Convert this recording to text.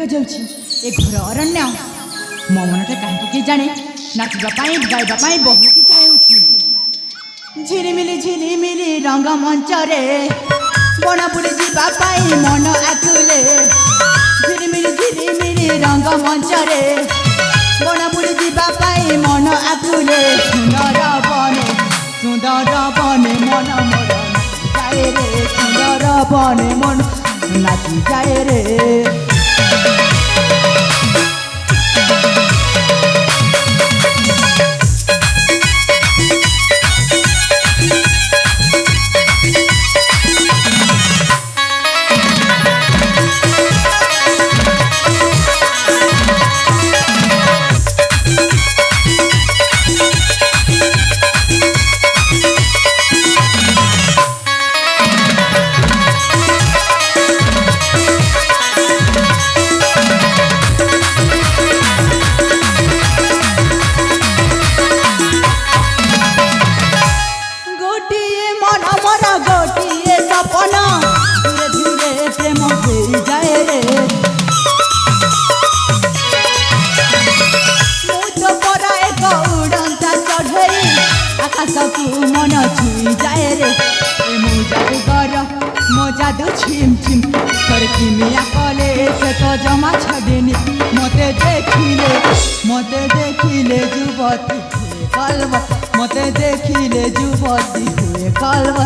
ଦେଖାଯାଉଛି ଏ ଘର ଅରଣ୍ୟ ମୋ ମନଟା କାହିଁକି କିଏ ଜାଣେ ନାଚିବା ପାଇଁ ଗାଇବା ପାଇଁ ବହୁତ ଇଚ୍ଛା ହେଉଛି। ଝିଲିମିଲି ରଙ୍ଗମଞ୍ଚରେ ବଣବୁଲି ଯିବା ପାଇଁ ମନ ଆକୁଲେ। ଝିଲିମିଲି ରଙ୍ଗମଞ୍ଚରେ ବଣବୁଲି ଯିବା ପାଇଁ ମନ ଆକୁଲେ। ସୁନ୍ଦର ବନେ ମନ ମୋର ଯାଏ ରେ। ସୁନ୍ଦର ବନେ ମନ ନାଚି ଯାଏ ରେ। गोटिए सपना धीरे धीरे प्रेम हो जाए रे। मुझ पर एक उड़ंता चढ़ई आकाश को मन छुई जाए रे। मो जादूगर मो जादू छिम छिम करकी मिया कले से तो जमा छड़ेनी। मते देखिले जुबती हुए कलव। मते देखिले जुबती हुए कलव।